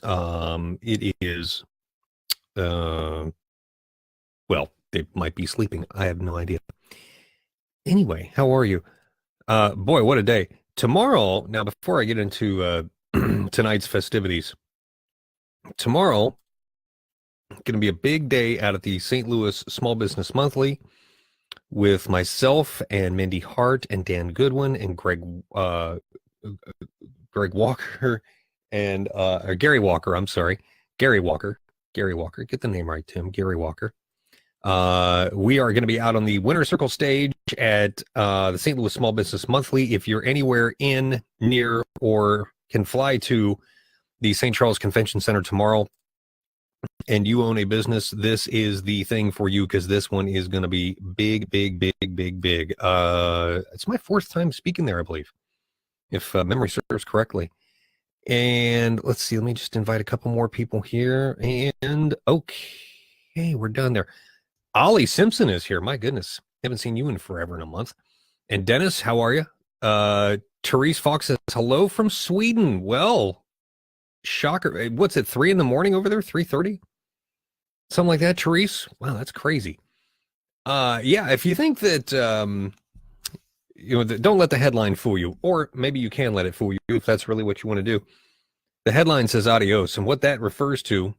It is, uh, well, they might be sleeping. I have no idea. Anyway, how are you? Boy, what a day. Tomorrow, now before I get into tonight's festivities, tomorrow going to be a big day out at the St. Louis Small Business Monthly with myself and Mindy Hart and Dan Goodwin and Greg Walker and or Gary Walker. I'm sorry, Gary Walker. Gary Walker. Get the name right, Tim. Gary Walker. We are going to be out on the Winter Circle stage at the St. Louis Small Business Monthly. If you're anywhere in, near, or can fly to the St. Charles Convention Center tomorrow, and you own a business, this is the thing for you because this one is going to be big, big, big, big, big. It's my fourth time speaking there, I believe, if memory serves correctly. And let's see, let me just invite a couple more people here. And okay, we're done there. Ollie Simpson is here. My goodness, haven't seen you in forever, in a month. And Dennis, how are you? Therese Fox says hello from Sweden. Well, shocker. What's it, 3 a.m. over there? 3:30? Something like that, Therese? Wow, that's crazy. Yeah, if you think that don't let the headline fool you, or maybe you can let it fool you if that's really what you want to do. The headline says adios, and what that refers to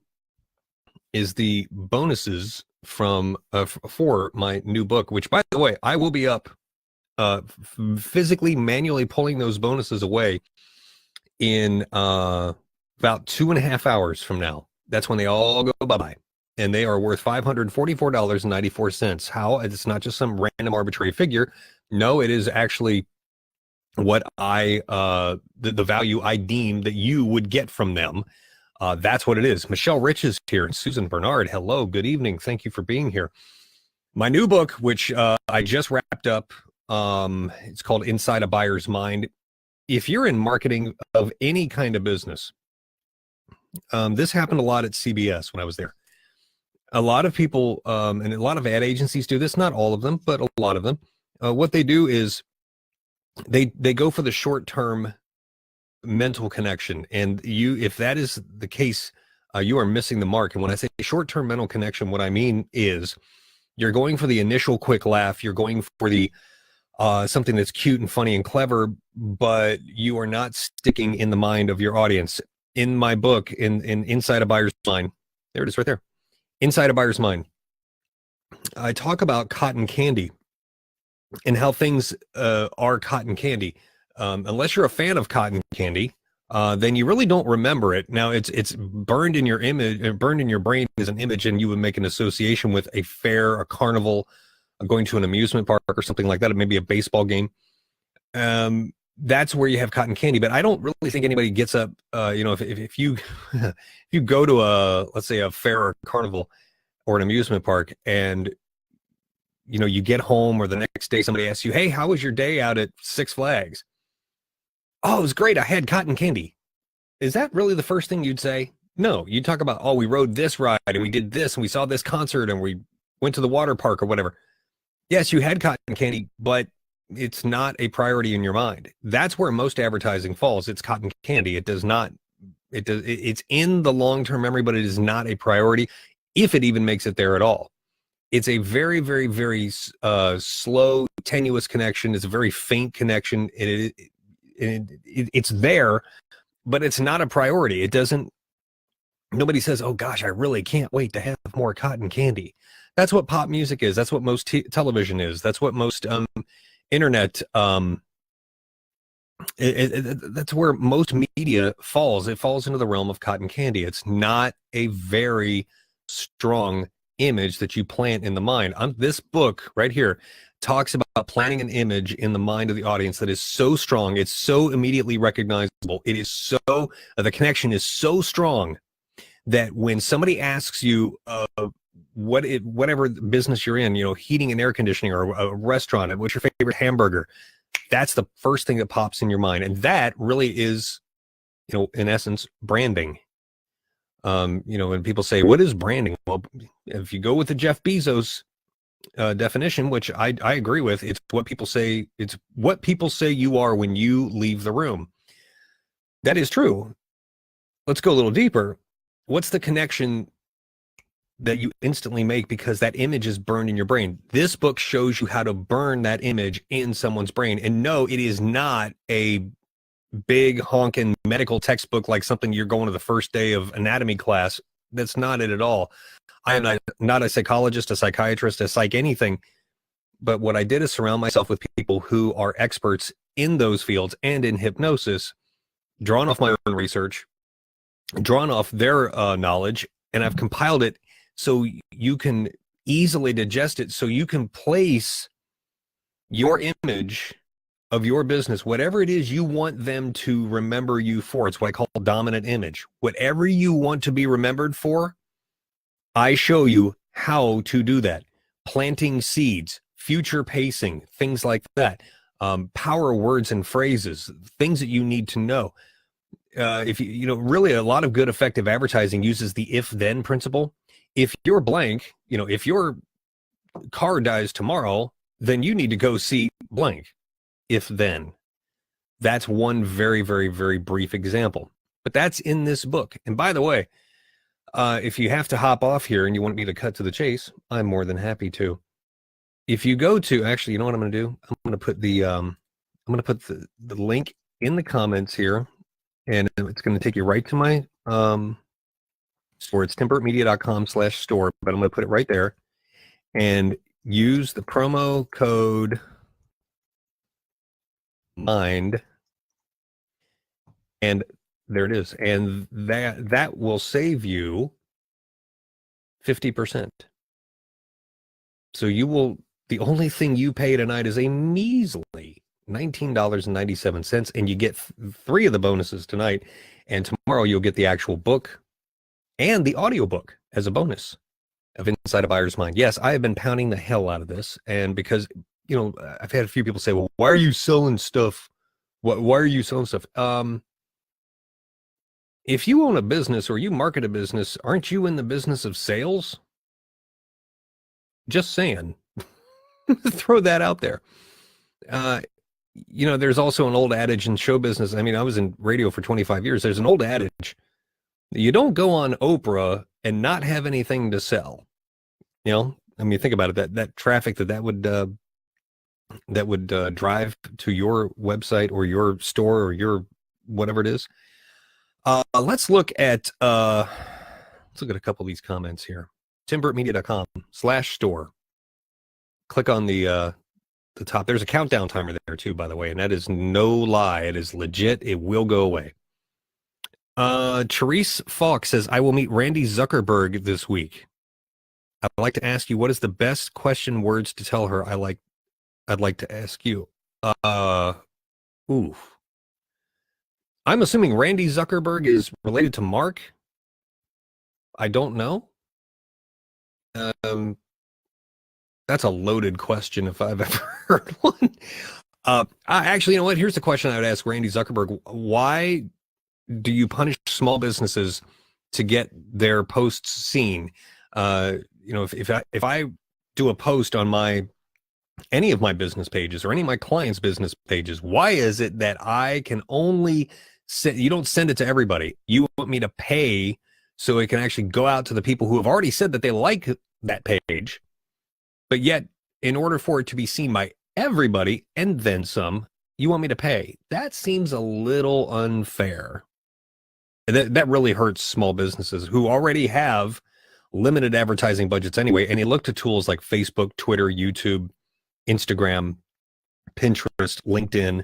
is the bonuses from for my new book, which, by the way, I will be up physically, manually pulling those bonuses away in about 2.5 hours from now. That's when they all go bye-bye. And they are worth $544.94. How? It's not just some random arbitrary figure. No, it is actually what the value I deem that you would get from them. That's what it is. Michelle Rich is here, and Susan Bernard. Hello, good evening. Thank you for being here. My new book, which I just wrapped up, it's called Inside a Buyer's Mind. If you're in marketing of any kind of business, this happened a lot at CBS when I was there. A lot of people and a lot of ad agencies do this, not all of them, but a lot of them. What they do is they go for the short-term mental connection, and if that is the case, you are missing the mark. And when I say short-term mental connection, what I mean is you're going for the initial quick laugh, you're going for the something that's cute and funny and clever, but you are not sticking in the mind of your audience. In my book, in Inside a Buyer's Mind, there it is right there, Inside a Buyer's Mind, I talk about cotton candy and how things are cotton candy. Unless you're a fan of cotton candy, then you really don't remember it. Now it's burned in your image, burned in your brain as an image, and you would make an association with a fair, a carnival, going to an amusement park or something like that, or maybe a baseball game. That's where you have cotton candy. But I don't really think anybody gets up. If you if you go to let's say a fair or carnival or an amusement park, and you get home, or the next day somebody asks you, "Hey, how was your day out at Six Flags?" "Oh, it was great. I had cotton candy." Is that really the first thing you'd say? No, you talk about, "Oh, we rode this ride and we did this and we saw this concert and we went to the water park," or whatever. Yes, you had cotton candy, but it's not a priority in your mind. That's where most advertising falls. It's cotton candy. It does not. It's in the long-term memory, but it is not a priority, if it even makes it there at all. It's a very, very, very slow, tenuous connection. It's a very faint connection. It's there, but it's not a priority. It doesn't. Nobody says, "Oh gosh, I really can't wait to have more cotton candy." That's what pop music is. That's what most television is. That's what most internet. That's where most media falls. It falls into the realm of cotton candy. It's not a very strong image that you plant in the mind. This book right here talks about planting an image in the mind of the audience that is so strong, it's so immediately recognizable, it is so the connection is so strong that when somebody asks you whatever business you're in, heating and air conditioning, or a restaurant, what's your favorite hamburger, that's the first thing that pops in your mind. And that really is, in essence, branding. When people say, "What is branding?" Well, if you go with the Jeff Bezos definition, which I agree with, it's what people say. It's what people say you are when you leave the room. That is true. let's go a little deeper. What's the connection that you instantly make because that image is burned in your brain? This book shows you how to burn that image in someone's brain. And no, it is not a big honking medical textbook like something you're going to the first day of anatomy class. That's not it at all. I am not a psychologist, a psychiatrist, a psych anything. But what I did is surround myself with people who are experts in those fields and in hypnosis, drawn off my own research, drawn off their knowledge, and I've compiled it so you can easily digest it, so you can place your image of your business, whatever it is you want them to remember you for. It's what I call dominant image. Whatever you want to be remembered for, I show you how to do that. Planting seeds, future pacing, things like that. Power words and phrases, things that you need to know. If really a lot of good effective advertising uses the if-then principle. If you're blank, if your car dies tomorrow, then you need to go see blank. If then. That's one very, very, very brief example. But that's in this book. And by the way, if you have to hop off here and you want me to cut to the chase, I'm more than happy to. If you go to, actually, you know what I'm going to do? I'm going to put the link in the comments here, and it's going to take you right to my store. It's timbermedia.com/store, but I'm going to put it right there and use the promo code MIND, and there it is. And that will save you 50%. So the only thing you pay tonight is a measly $19.97, and you get 3 of the bonuses tonight, and tomorrow you'll get the actual book and the audiobook as a bonus of Inside a Buyer's Mind. Yes, I have been pounding the hell out of this, and because I've had a few people say, well, why are you selling stuff? Why are you selling stuff? If you own a business or you market a business, aren't you in the business of sales? Just saying. Throw that out there. There's also an old adage in show business. I mean, I was in radio for 25 years. There's an old adage. You don't go on Oprah and not have anything to sell. Think about it. That traffic that would drive to your website or your store or your whatever it is. Let's look at a couple of these comments here. timbermedia.com/store. Click on the top. There's a countdown timer there too, by the way, and that is no lie. It is legit. It will go away. Therese Falk says, I will meet Randy Zuckerberg this week. I'd like to ask you, what is the best question words to tell her? I'd like to ask you. I'm assuming Randy Zuckerberg is related to Mark. I don't know. That's a loaded question if I've ever heard one. Actually, you know what? Here's the question I would ask Randy Zuckerberg. Why do you punish small businesses to get their posts seen? If I do a post on any of my business pages or any of my clients' business pages, why is it that I can only you don't send it to everybody? You want me to pay so it can actually go out to the people who have already said that they like that page, but yet in order for it to be seen by everybody and then some, you want me to pay? That seems a little unfair. That really hurts small businesses who already have limited advertising budgets anyway, and they look to tools like Facebook, Twitter, YouTube, Instagram, Pinterest, LinkedIn,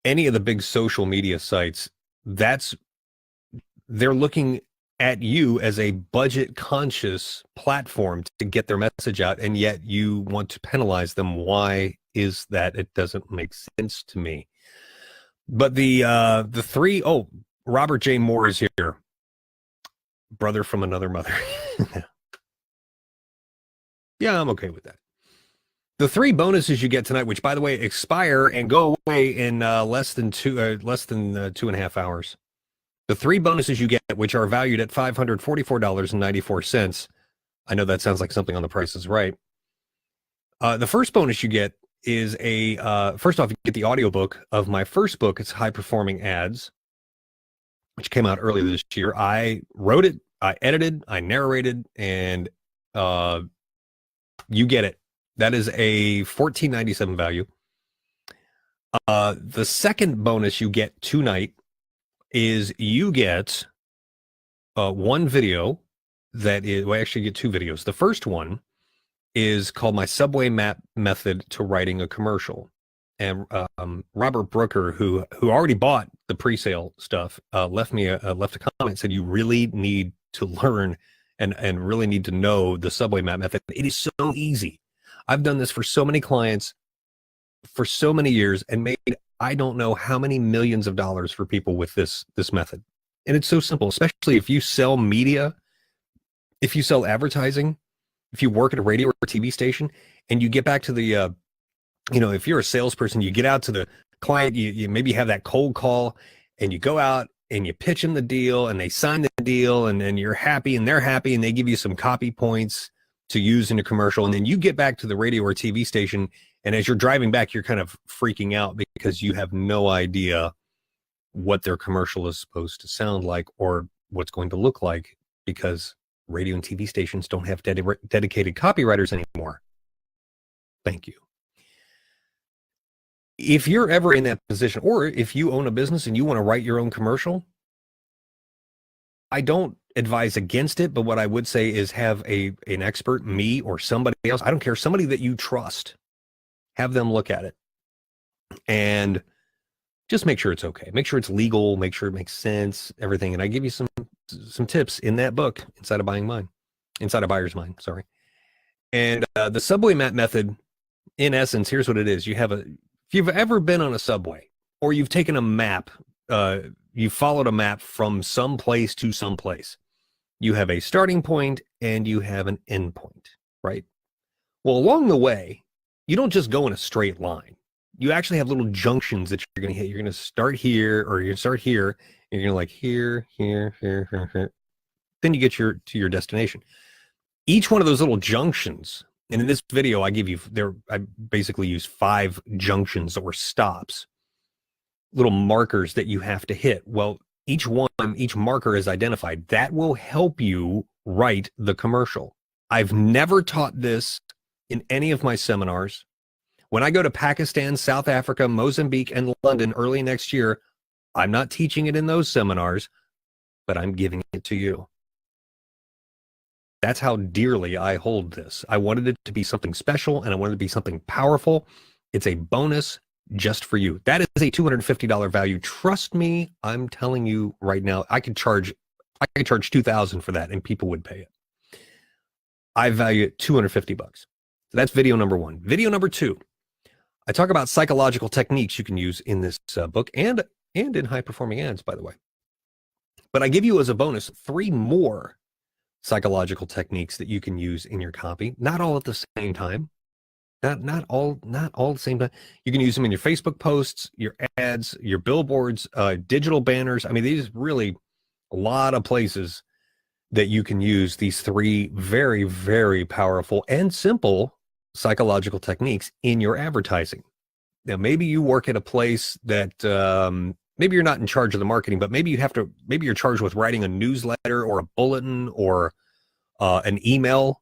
any of the big social media sites. They're looking at you as a budget conscious platform to get their message out, and yet you want to penalize them. Why is that? It doesn't make sense to me. But Robert J. Moore is here. Brother from another mother. Yeah, I'm okay with that. The 3 bonuses you get tonight, which by the way expire and go away in less than 2.5 hours. The 3 bonuses you get, which are valued at $544.94. I know that sounds like something on The Price is Right. The first bonus you get is first off, you get the audiobook of my first book. It's High Performing Ads. which came out earlier this year. I wrote it, I edited, I narrated, and you get it. That is a $14.97 value. The second bonus you get tonight is you get one video that is, well, I actually get two videos. The first one is called My Subway Map Method to Writing a Commercial. And Robert Brooker, who already bought the pre-sale stuff, left a comment, said you really need to learn and really need to know the Subway Map Method. It is so easy. I've done this for so many clients for so many years and made I don't know how many millions of dollars for people with this method. And it's so simple, especially if you sell media, if you sell advertising, if you work at a radio or TV station, and you get back to the if you're a salesperson, you get out to the client, you maybe have that cold call, and you go out and you pitch them the deal, and they sign the deal, and then you're happy and they're happy, and they give you some copy points to use in a commercial. And then you get back to the radio or TV station, and as you're driving back, you're kind of freaking out because you have no idea what their commercial is supposed to sound like or what's going to look like, because radio and TV stations don't have dedicated copywriters anymore. Thank you. If you're ever in that position, or if you own a business and you want to write your own commercial, I don't advise against it, but what I would say is have an expert, me or somebody else, I don't care, somebody that you trust, have them look at it and just make sure it's okay. Make sure it's legal, make sure it makes sense, everything. And I give you some tips in that book, Inside a Buyer's Mind, sorry. And the Subway Map Method, in essence, here's what it is. If you've ever been on a subway, or you've taken a map, you followed a map from some place to some place. You have a starting point and you have an end point, right? Well, along the way, you don't just go in a straight line. You actually have little junctions that you're going to hit. You're going to start here, or you're going to start here, and you're going to like here, here, here, here, here. Then you get to your destination. Each one of those little junctions, and in this video, I basically use 5 junctions or stops, little markers that you have to hit. Well, each marker is identified. That will help you write the commercial. I've never taught this in any of my seminars. When I go to Pakistan, South Africa, Mozambique, and London early next year, I'm not teaching it in those seminars, but I'm giving it to you. That's how dearly I hold this. I wanted it to be something special, and I wanted it to be something powerful. It's a bonus just for you. That is a $250 value. Trust me, I'm telling you right now, I could charge $2,000 for that, and people would pay it. I value it $250. So that's video number 1. Video number 2, I talk about psychological techniques you can use in this book and in high performing ads, by the way. But I give you as a bonus 3 more psychological techniques that you can use in your copy, not all at the same time. Not all at the same time. You can use them in your Facebook posts, your ads, your billboards, digital banners. I mean, these really a lot of places that you can use these 3 very, very powerful and simple psychological techniques in your advertising. Now, maybe you work at a place that maybe you're not in charge of the marketing, but maybe you're charged with writing a newsletter or a bulletin or an email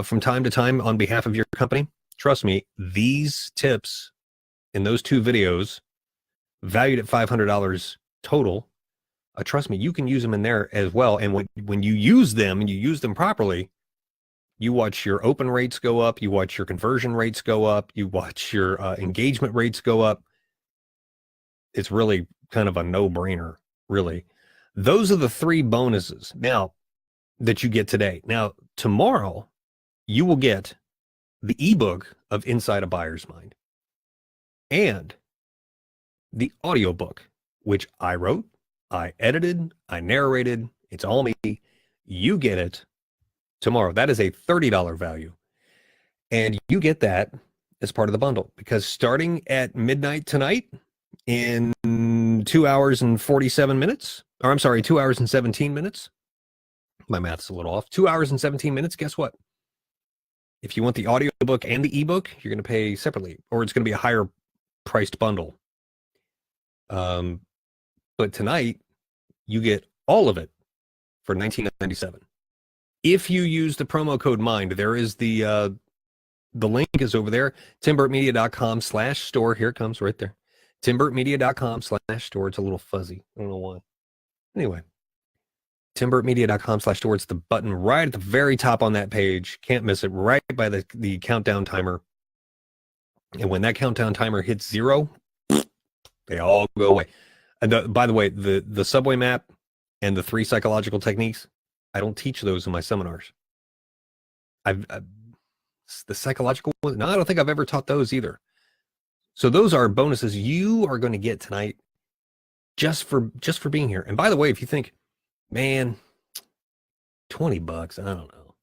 from time to time on behalf of your company. Trust me, these tips in those 2 videos, valued at $500 total, trust me, you can use them in there as well. And when you use them and you use them properly, you watch your open rates go up, you watch your conversion rates go up, you watch your engagement rates go up. It's really kind of a no-brainer, really. Those are the 3 bonuses now that you get today. Now, tomorrow, you will get the ebook of Inside a Buyer's Mind and the audiobook, which I wrote, I edited, I narrated. It's all me. You get it tomorrow. That is a $30 value. And you get that as part of the bundle, because starting at midnight tonight, in 2 hours and 47 minutes, or I'm sorry, 2 hours and 17 minutes. My math's a little off. 2 hours and 17 minutes. Guess what? If you want the audiobook and the ebook, you're going to pay separately, or it's going to be a higher priced bundle. But tonight, you get all of it for $19.97. If you use the promo code MIND, there is the link is over there, timbertmedia.com/store. Here it comes right there. timbertmedia.com/store. It's a little fuzzy. I don't know why. Anyway, timbertmedia.com/store. It's the button right at the very top on that page. Can't miss it. Right by the countdown timer. And when that countdown timer hits 0, they all go away. And by the way, the subway map and the 3 psychological techniques, I don't teach those in my seminars. The psychological ones, no, I don't think I've ever taught those either. So those are bonuses you are going to get tonight just for being here. And by the way, if you think, man, $20, I don't know,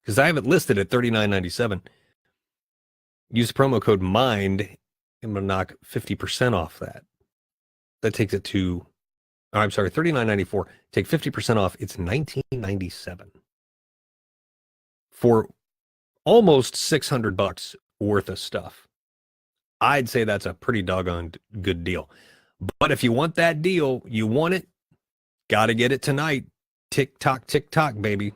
because I have it listed at $39.97. Use the promo code MIND. I'm going to knock 50% off that. That takes it to, I'm sorry, $39.94. Take 50% off. It's $19.97 for almost $600 worth of stuff. I'd say that's a pretty doggone good deal. But if you want that deal, you want it, got to get it tonight. Tick tock, baby.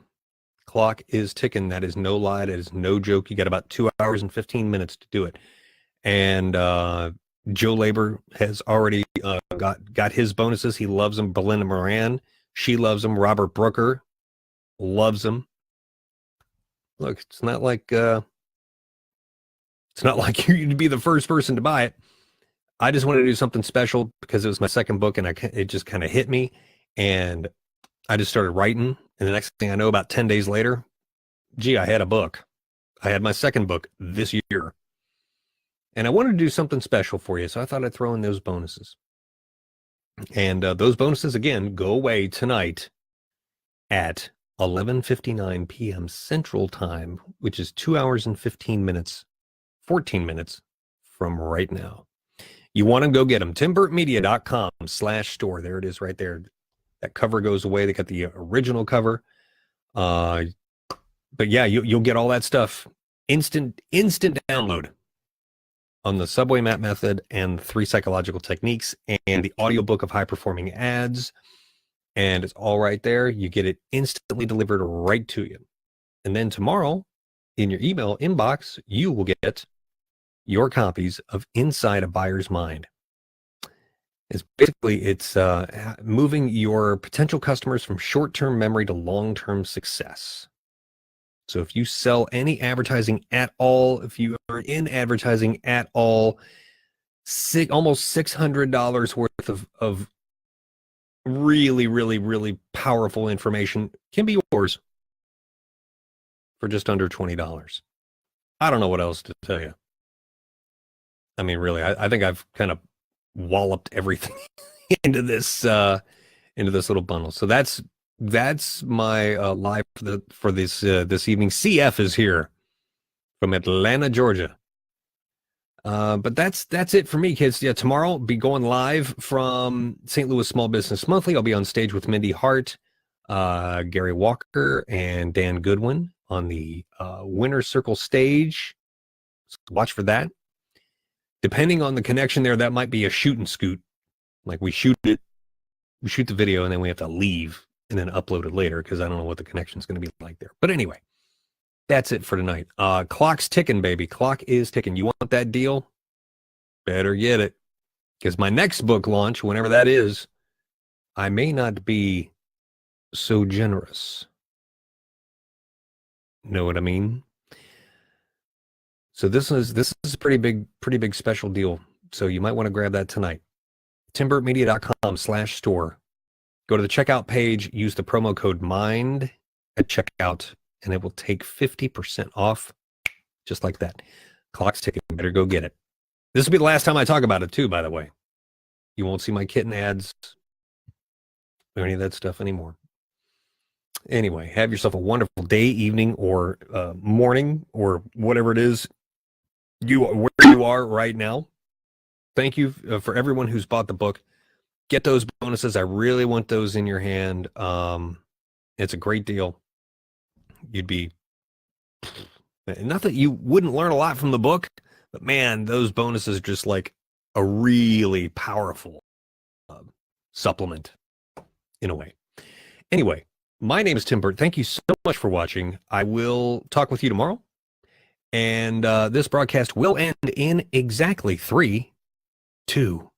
Clock is ticking. That is no lie. That is no joke. You got about 2 hours and 15 minutes to do it. And Joe Labor has already got his bonuses. He loves them. Belinda Moran, she loves them. Robert Brooker loves them. Look, it's not like you'd be the first person to buy it. I just wanted to do something special because it was my second book, and it just kind of hit me, and I just started writing. And the next thing I know, about 10 days later, gee, I had a book. I had my second book this year. And I wanted to do something special for you, so I thought I'd throw in those bonuses. And those bonuses, again, go away tonight at 11:59 p.m. Central Time, which is 2 hours and 14 minutes from right now. You want to go get them. timbertmedia.com/store. There it is right there. That cover goes away. They got the original cover. But yeah, you'll get all that stuff. Instant download on the subway map method and 3 psychological techniques and the audiobook of high performing ads. And it's all right there. You get it instantly delivered right to you. And then tomorrow in your email inbox, you will get your copies of Inside a Buyer's Mind. It's moving your potential customers from short-term memory to long-term success. So if you sell any advertising at all, if you are in advertising at all, almost $600 worth of really, really, really powerful information can be yours for just under $20. I don't know what else to tell you. I mean, really, I think I've kind of walloped everything into this little bundle. So that's my live for this evening. CF is here from Atlanta, Georgia. But that's it for me, kids. Yeah, tomorrow I'll be going live from St. Louis Small Business Monthly. I'll be on stage with Mindy Hart, Gary Walker, and Dan Goodwin on the Winner's Circle stage. So watch for that. Depending on the connection there, that might be a shoot and scoot. Like we shoot the video, and then we have to leave and then upload it later because I don't know what the connection is going to be like there. But anyway, that's it for tonight. Clock's ticking, baby. Clock is ticking. You want that deal? Better get it. Because my next book launch, whenever that is, I may not be so generous. Know what I mean? So this is a pretty big special deal. So you might want to grab that tonight. timbertmedia.com/store. Go to the checkout page, use the promo code MIND at checkout, and it will take 50% off, just like that. Clock's ticking. Better go get it. This will be the last time I talk about it, too, by the way. You won't see my kitten ads or any of that stuff anymore. Anyway, have yourself a wonderful day, evening, or morning, or whatever it is where you are right now. Thank you for everyone who's bought the book. Get those bonuses. I really want those in your hand. It's a great deal. You'd be, not that you wouldn't learn a lot from the book, but man, those bonuses are just like a really powerful supplement in a way. Anyway, my name is Tim Burt. Thank you so much for watching. I will talk with you tomorrow. And this broadcast will end in exactly 3, 2,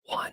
1.